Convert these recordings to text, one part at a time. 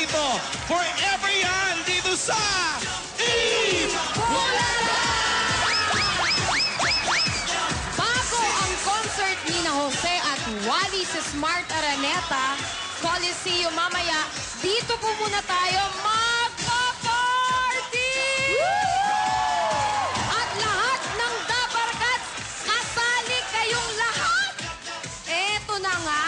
dito. Forever yan dito sa Eve Bulala! Bago ang concert ni na Jose at Wally sa Smart Araneta Coliseum mamaya, dito po muna tayo magpa-party! At lahat ng Dabarkats, kasali kayong lahat! Eto na nga,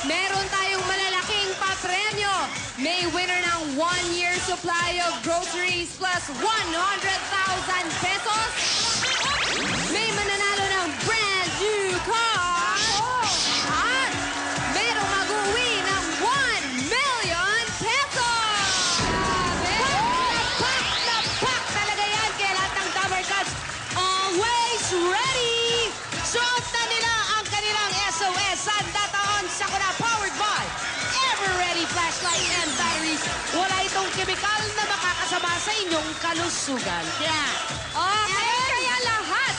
meron tayong malalaking papremyo. May winner ng 1-year supply of groceries plus 100,000 pesos. May mananalo ng brand new car. At merong mag-uwi ng 1 million pesos. Pack na pack talaga yan kaya lahat ng Dabarkats always ready. Suot na nila ang kanilang SOS Sandataon Sakura powered by Ever Ready flashlight and batteries. Wala itong kemikal na makakasama sa inyong kalusugan. Yeah. Okay, kaya lahat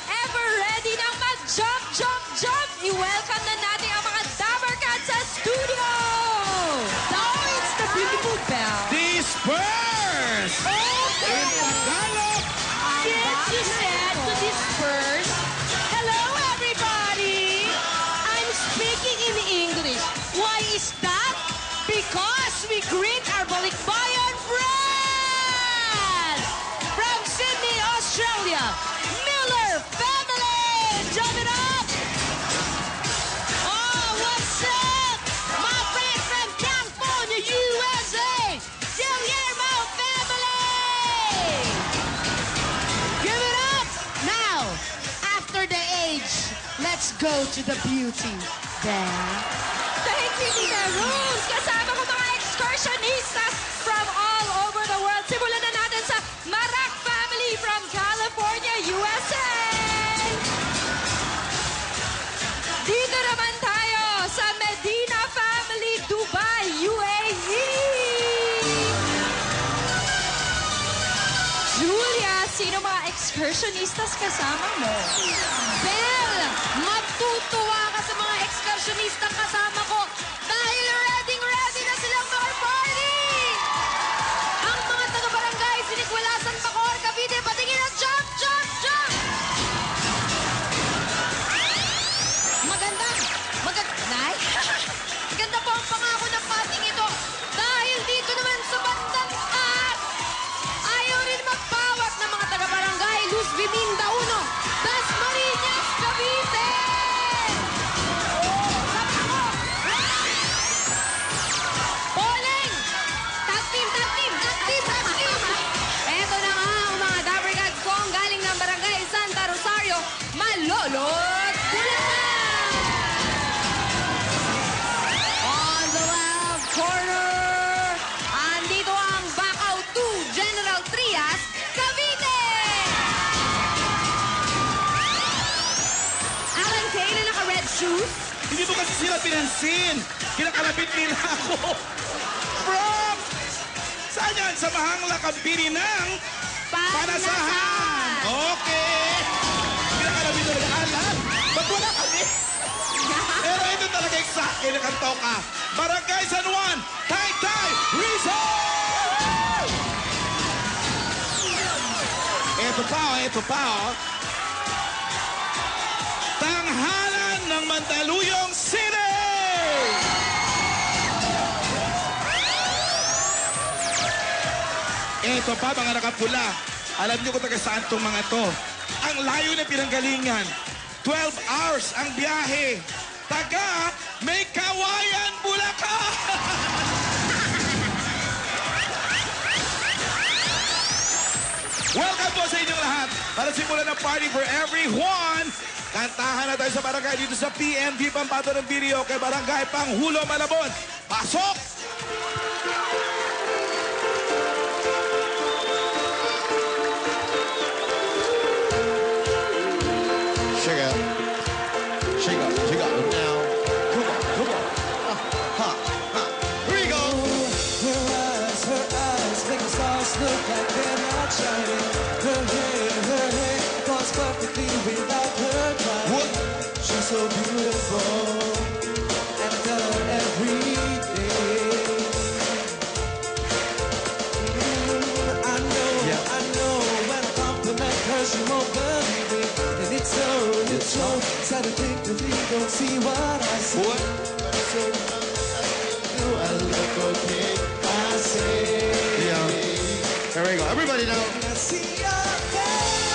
ever ready nang mag-jump, jump, jump. I-welcome na natin ang mga Dabarkats sa studio. Now it's the beautiful bell. Disperse! Okay. In Tagalog, Yes, you said to disperse. Hello, everybody. I'm speaking in English. Why is that? Because we greet our Balikbayan friends from Sydney, Australia. Miller family, jump it up. Oh, what's up? My friend from California, USA. Guillermo family. Give it up! Now, after the age, let's go to the beauty. There. Thank you, Tita Rose! Kasama ko mga excursionistas from all over the world. Simulan na natin sa Marak family from California, USA! Dito naman tayo sa Medina family, Dubai, UAE! Julia, sino mga excursionistas kasama mo? Belle, matutuwa ka sa mga excursionistang kasama ko dahil ready na silang makapparty! Ang mga taga-barangay, Sinikwalasan, Bacoor, Cavite, patingin ang jump, jump, jump! Nay? Maganda po ang pangako ng pating ito dahil dito naman sa bandang taas ayaw rin magpawat ng mga taga-barangay Luz Biminda Uno, Dasmariñas, Cavite! Sama ko! Poleng! Tag team! Eto na nga ang mga Dabarkats ko ang galing ng barangay Santa Rosario, Malolot, Bulacan! On the left corner, andito ang Bacau 2, General Trias, Cavite! Alan Kay na naka-red shoes. hindi mo kasi sila pinansin. Kinakalapit nila ako. From, saan yan? Sa Mahangla, Kampini ng Panasahan. Okay. Kinakalapit nila. Alam, ba't wala kami? Pero ito talaga exact. Kinakantaw ka. Barangay San Juan, Taytay, Rizal! Ito pa, oh. Tanghalan ng Mandaluyong City! Ito pa, mga nakapula. Alam niyo kung taga saan itong mga to. Ang layo na pinanggalingan. 12 hours ang biyahe. Taga May Kawayan, Bulacan! Welcome po sa inyong lahat. Para simulan ng party for everyone. Kantahan na tayo sa barangay dito sa PNV Pampato ng Video kay Barangay Panghulo, Malabon. Pasok! Shake it. Shake up now. Come on. Here we go. Her eyes make the stars look like they're not shining. Her hair falls perfectly without her trying. What? She's so beautiful, and I tell her every day. cause you won't believe it. And it's so sad to think that you don't see what I see. What? So, do I look okay? I say. Yeah. There we go. Everybody now. I see your face.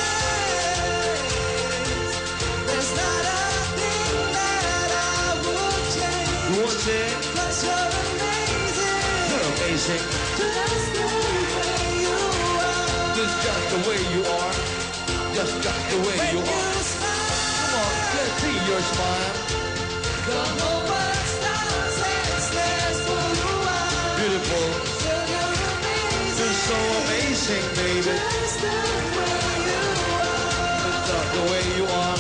There's not a thing that I would change. You want it? Cause you're amazing. You're amazing. Just the way you are. Just the way you are. Just the way When you are. you smile, Come on, let's see your smile. the whole world stops and stares for you are. Beautiful. You're amazing. You're so amazing, baby. Just the way you are. Just the way you are.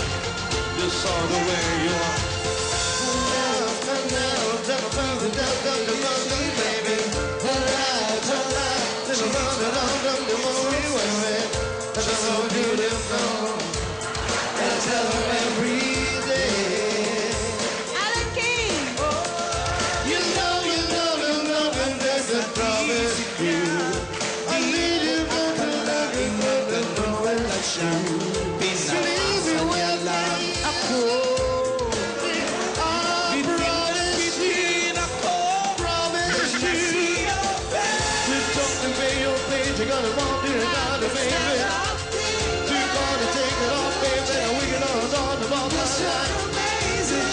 Just the way you are. So beautiful. And tell her every day. Alan King! You know, and there's a promise you. I need you to love you, but no one like you. Believe me when ako. I promise you. Promise you. Just don't pay your page. You're gonna want it out of baby. You're gonna take it off, baby. And we can all on the ball. It's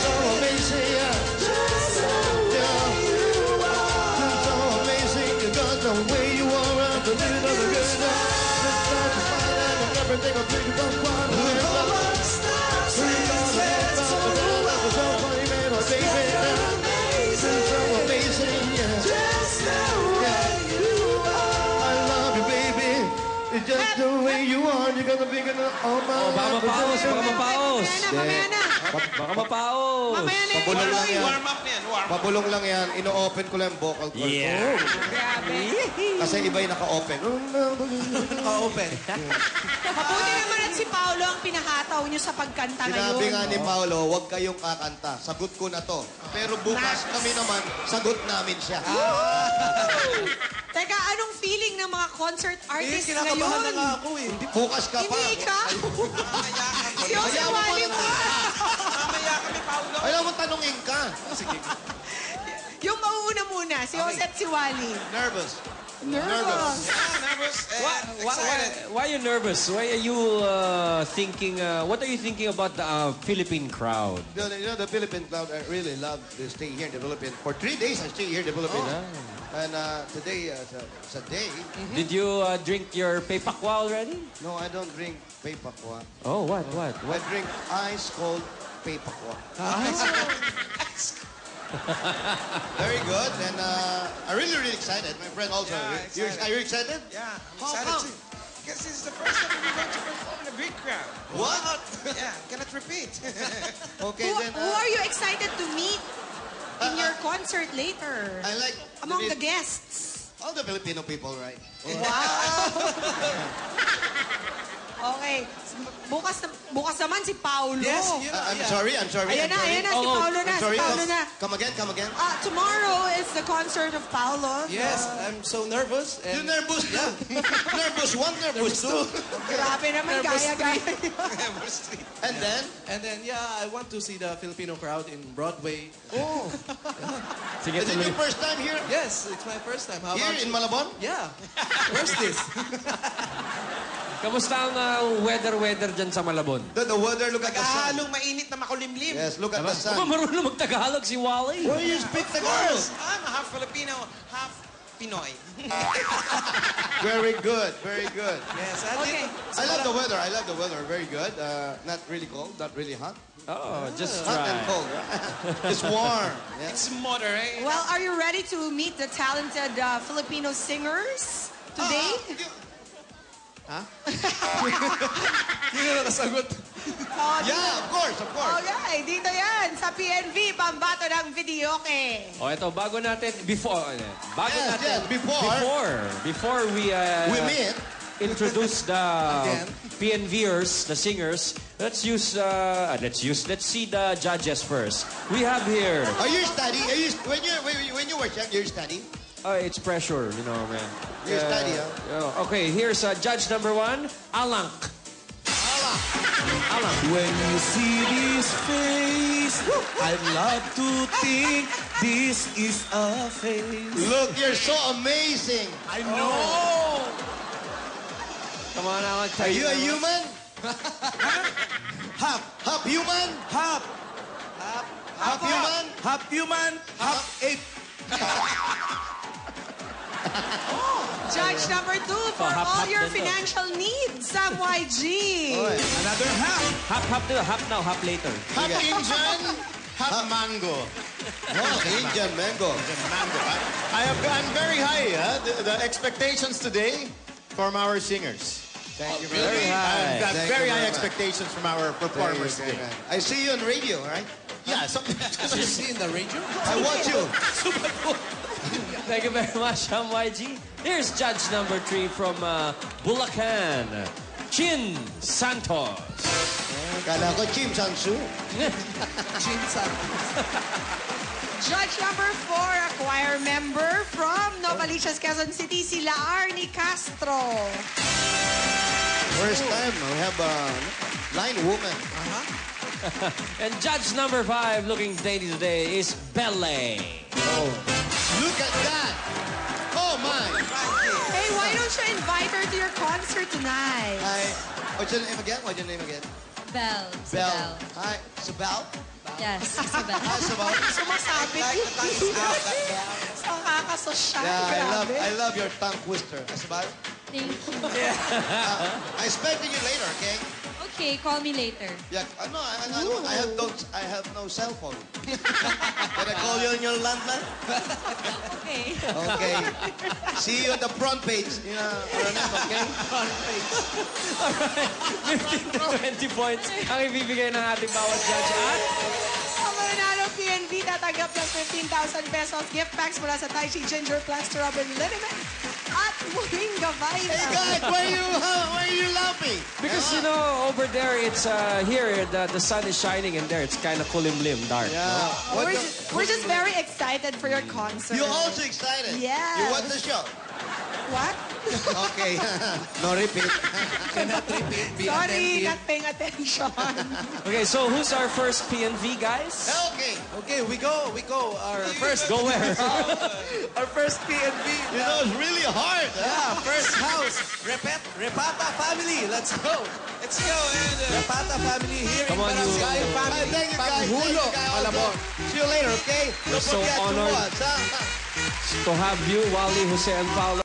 so amazing, yeah. Just the way you are. You're so amazing, you got the way you are. I'm the little of the good stuff. Just start to find out and everything will bring you from one. The whole world stops and stares for you are. So funny, man, oh, baby. You're You're so amazing, yeah. just the way you are. I love you, baby. It's just the way you are. You're gonna be gonna all my Oh, baka mapaos, baka mapaos. Mamaya na. Baka mapaos. Mamaya na. Pabulong lang yan. Warm up na yan, warm up. Pabulong lang yan. Ino-open ko lang yung vocal cord. Yeah. Grabe. Kasi iba yung naka-open. Open. Mabuti naman at si Paolo ang pinahataw niyo sa pagkanta ngayon. Sinabi nga ni Paolo, huwag kayong kakanta. Sagot ko na to. Pero bukas kami naman, sagot namin siya. Teka, anong feeling ng mga concert artists Kinakabahan na ngayon? nga ako eh. Bukas ka pa. Hindi ka? Si Jose Wally mo. Mamaya kami, Paolo. Ayaw mo tanungin ka. Yung mauuna muna, si Jose at si Wally. Nervous. Nervous. Yeah, nervous and excited. Why are you nervous? Why are you thinking, what are you thinking about the Philippine crowd? You know, the Philippine crowd, I really love to stay here in the Philippines. For 3 days, I stay here in the Philippines. And today, it's a day. Did you drink your pepakwa already? No, I don't drink pepakwa. Oh, what? I drink ice cold pepakwa. Very good. And I'm really, really excited. My friend also. Yeah, Are you excited? Yeah, I'm How excited come? too. Because this is the first time we're going to perform in a big crowd. What? Yeah, cannot repeat. Okay, then. Who are you excited to meet in your concert later? I like Among the guests. all the Filipino people, right? Okay. Bukas naman si Paolo. Yes, you know. I'm sorry. Ayan na, si Paolo na, I'm sorry. si Paolo na. Come again. Tomorrow is the concert of Paolo. Yes, I'm so nervous. You And nervous na. Nervous 1, nervous 2. Grabe naman, gaya-gaya. And then? And then, yeah, I want to see the Filipino crowd in Broadway. Oh. Sige, Is it tuloy. your first time here? Yes, it's my first time. How Here about in you? Malabon? Yeah. Where's this? Kamusta ang weather dyan sa Malabon? The weather, look at the sun. Naghahalong mainit na makulimlim. Yes, look at the Aba, sun. marunong magtagalog si Wally. Why you speak Of Tagalog? course, I'm half Filipino, half Pinoy. Very good, very good. Yes, Okay. I love the weather, very good. Not really cold, not really hot. Oh, just Hot and try. cold. It's warm. Yeah. It's moderate. Well, are you ready to meet the talented Filipino singers today? Hindi na nakasagot. Yeah, of course. Okay, dito yan sa PNV, pambato ng videoke. Oh, ito, bago natin, before we meet. introduce the Again. PNVers, the singers, let's see the judges first. We have here, Are you study? When you were young, you study? it's pressure, you know, man. You study, huh? Okay, here's judge number 1, Alank. When you see this face, I'd love to think this is a face. Look, you're so amazing. I know. Come on, Alan. Are you a human? Half, Half human? half, Half human? half human, half ape. Judge number 2 for Hap, all hap your din to. financial needs, Sam YG. Another half. Half do. Half now, half later. Half Indian, half mango. Oh, Indian mango. Mango. I'm very high. The expectations today from our singers. Thank you Very high. I've got Thank very you high very much. expectations from our performers today. I see you on radio, right? Yeah, something. You see in the radio? I watch you. Thank you very much, Sam YG. Here's judge number 3 from Bulacan, Chin Santos. Kala ko Chim Sang-soo. Chinsan. Judge number 4, a choir member from Novaliches, Quezon City, sila Arnie Castro. First time we have a line woman. And judge number 5, looking dainty today, is Belle. Oh, look at that. Oh my. Hey, why don't you invite her to your concert tonight? Hi. What's your name again? What's your name again? Belle. Belle. Hi, Isabel. Yes, Isabel. Hi, Isabel. Sumasabit yun. Sa kakasosyal. Yeah, grabe. I love your tongue twister. Isabel. Thank you. I'm expecting you later, okay? Okay, call me later. Yeah, no, I have no cell phone. Can I call you on your landline? Okay. Okay. See you on the front page. Okay? Front page. 15 to 20 points ang ibibigay ng ating bawat judge. At Ang mananalo PNB tatanggap ng 15,000 pesos gift packs mula sa Tai Chi Ginger Plus to Robin Liniment at Moringa Vita. Hey guys, why are you laughing? because, you know, over there, it's here, the sun is shining, and there, it's kind of kulimlim, dark. Yeah. We're, What the, we're just very excited for your concert. you also excited? Yes. You want the show? What? Okay. No repeat. Cannot repeat. Be Sorry, attentive. not paying attention. Okay, so who's our first PNV, guys? Okay. Okay, we go. Our first, Go where? our first PNB. You know, it's really hard. Yeah, first house. Repata family. Let's go. Let's go. And Repata family here Come in on, you. Barangay Family. Thank you guys. Thank Panghulo, you guys. Malabon. See you later, okay? We're Don't so forget to honored. watch. To have you, Wally, Jose, and Paolo.